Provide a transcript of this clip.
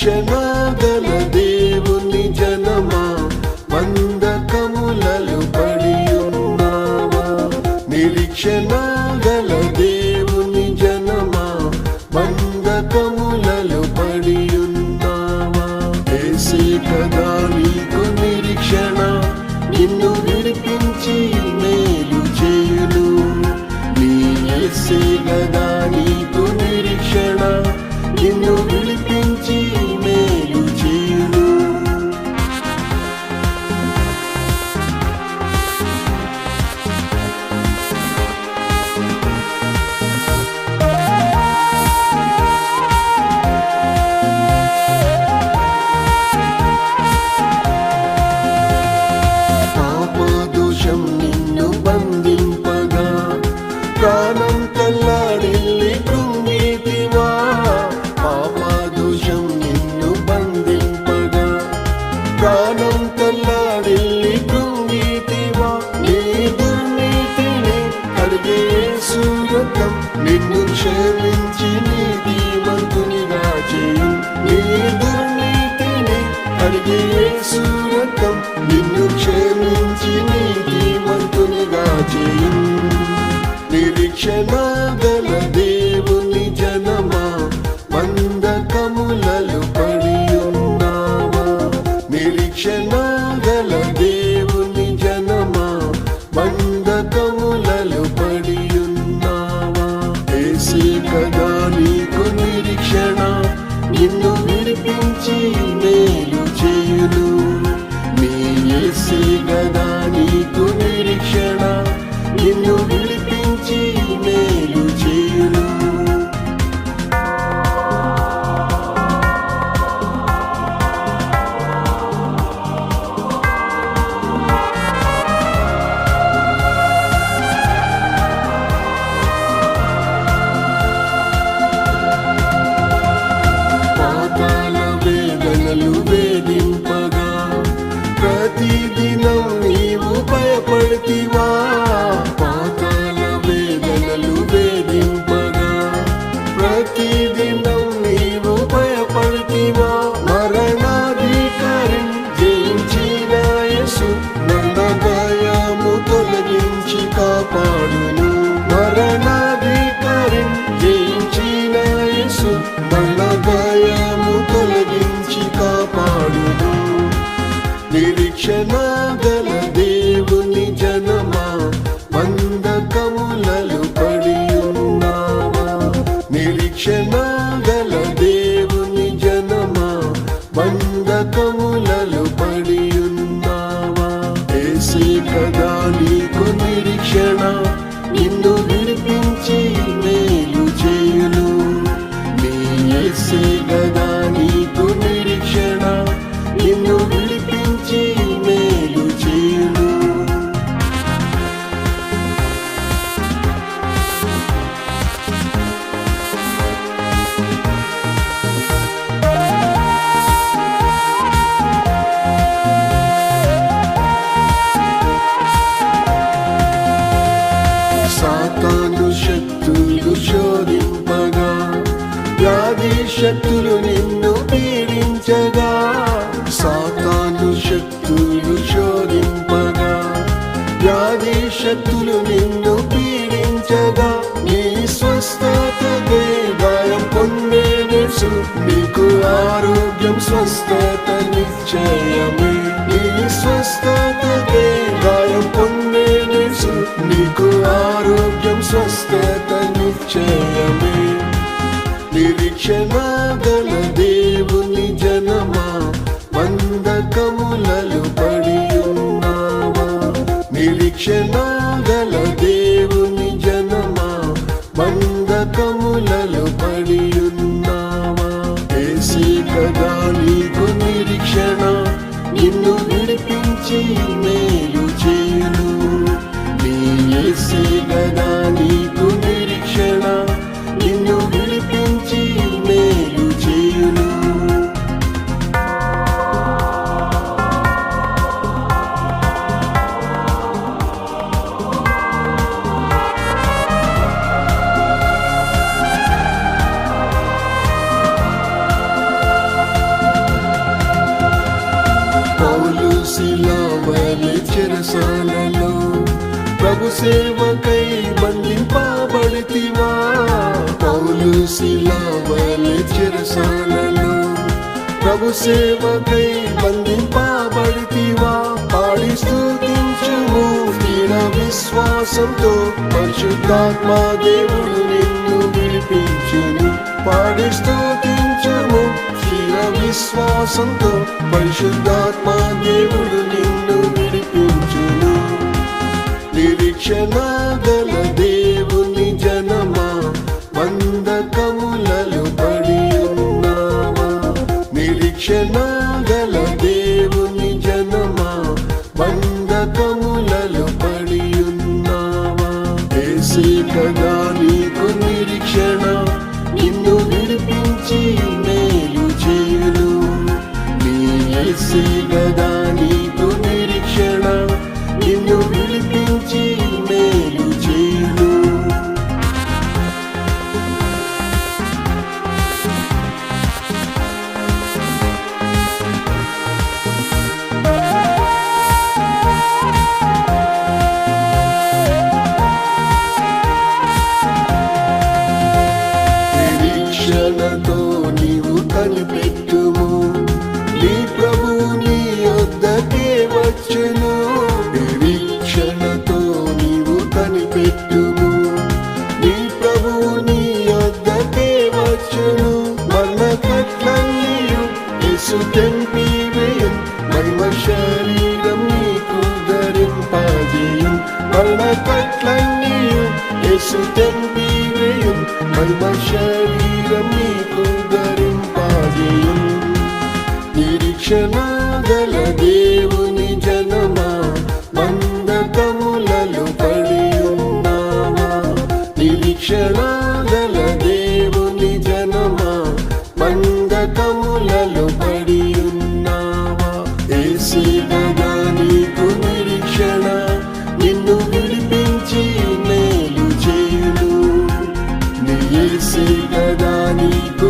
నిరీక్షణ గల దేవుని జనమా బంధకములలో పడి ఉన్నావా? నిరీక్షణ గల దేవుని జనమా బంధకములలో పడి ఉన్నావా? యేసే కదా నీకు నిరీక్షణ, నిన్ను విడిపించి మేలు చేయును. నీ యేసే కదా నీకు నిరీక్షణ, నిన్ను విడిపించి మేలు చేయును. పాపదోషం నిన్ను బంధింపగా ప్రాణం తల్లాడిల్లి కృంగితివా? పాపదోషం నిన్ను బంధింపగా ప్రాణం తల్లాడిల్లి కృంగితివా? నీ దుర్నీతిని కడిగే యేసు రక్తం నిన్ను క్షమించి నీతిమంతునిగా చేయు. నీ దుర్నీతిని కడిగే యేసు రక్తం నిన్ను క్షమించి నీతిమంతునిగా చేయు. నిరీక్షణ గల దేవుని జనమా బంధకములలో పడి ఉన్నావా? నిరీక్షణ గల దేవుని జనమా బంధకములలో పడి ఉన్నావా? యేసే కదా నీకు నిరీక్షణ, నిన్ను విడిపించి మేలు చేయును. నీ యేసే కదా నీకు నిరీక్షణ, నిన్ను విడిపించి మేలు చేయును. పాతాళ వేదనలు వేధింపగా ప్రతిదినం నీవు భయపడితివా? పాతాళ వేదనలు వేధింపగా ప్రతిదినం నీవు భయపడితివా? మరణాధికారిని జయించిన యేసు నన్న భయము తొలగించి కాపాడును. మరణాధికారిని జయించిన యేసు నన్న భయము తొలగించి కాపాడును. నిరీక్షణ గల దేవుని జనమా బంధకములలో పడి ఉన్నావా? నిరీక్షణ గల దేవుని జనమా బంధకములలో పడి ఉన్నావా? యేసే కదా నీకు నిరీక్షణ, నిన్ను విడిపించి మేలు చేయును. నీ యేసే కదా నీకు నిరీక్షణ, నిన్ను విడిపించి మేలు చేయును. సాతాను శక్తులు శోధింపగా వ్యాధి శక్తులు నిన్ను పీడించగా? సాతాను శక్తులు శోధింపగా వ్యాధి శక్తులు నిన్ను పీడించగా? నీ స్వస్థతకే గాయం పొందే యేసు నీకు ఆరోగ్యం స్వస్థత నిశ్చయమే. నీ స్వస్థతకే గాయం పొందే యేసు నీకు ఆరోగ్యం స్వస్థత నిశ్చయమే. నిరీక్షణ గల దేవుని జనమా బంధకములలో పడి ఉన్నావా? నిరీక్షణ గల దేవుని జనమా బంధకములలో పడి ఉన్నావా? యేసే కదా నీకు నిరీక్షణ, నిన్ను విడిపించి మేలు చేయును. నీ యేసే కదా నీకు నిరీక్షణ, నిన్ను విడిపించి మేలు చేయును. శిలవలె చెరసాలలో ప్రభు సేవకై బంధింపబడితివా. పౌలు శిలవలె చెరసాలలో ప్రభు సేవకై బంధింపబడితివా. పాడి స్తుతించుము స్థిర విశ్వాసంతో, పరిశుద్ధాత్మ దేవుడు నిన్ను విడిపించును. పాడి స్తుతించుము స్థిర విశ్వాసంతో, పరిశుద్ధాత్మ దేవుడు నిన్ను విడిపించును. నిరీక్షణ గల దేవుని జనమా, బంధకములలో పడి ఉన్నావా. నిరీక్షణ గల దేవుని జనమా, బంధకములలో పడి ఉన్నావా. యేసే కదా నీకు నిరీక్షణ, నిన్ను విడిపించి మేలు చేయును. నీ యేసే కదా నీకు నిరీక్షణ, నిన్ను విడిపించి మేలు చేయును. నిరీక్షణతో నీవు కనిపెట్టుము, నీ ప్రభు నీ యొద్దకే వచ్చును. నిరీక్షణతో నీవు కనిపెట్టుము, నీ ప్రభు నీ యొద్దకే వచ్చును. మరణ కట్లన్నీయు యేసు తెంపివేయుం, మహిమ శరీరం నీకు ధరింపజేయుం. మరణ కట్లన్నీయు యేసు తెంపివేయుం, మహిమ శరీరం నీకు ధరింపజేయుం. నిరీక్షణ గల దేవుని జనమా, బంధకములలో పడి ఉన్నావా. నిరీక్షణ గల దేవుని జనమా, బంధకములలో పడి ఉన్నావా. యేసే కదా నీకు నిరీక్షణ, నిన్ను విడిపించి మేలు చేయును. నీ యేసే కదా నీకు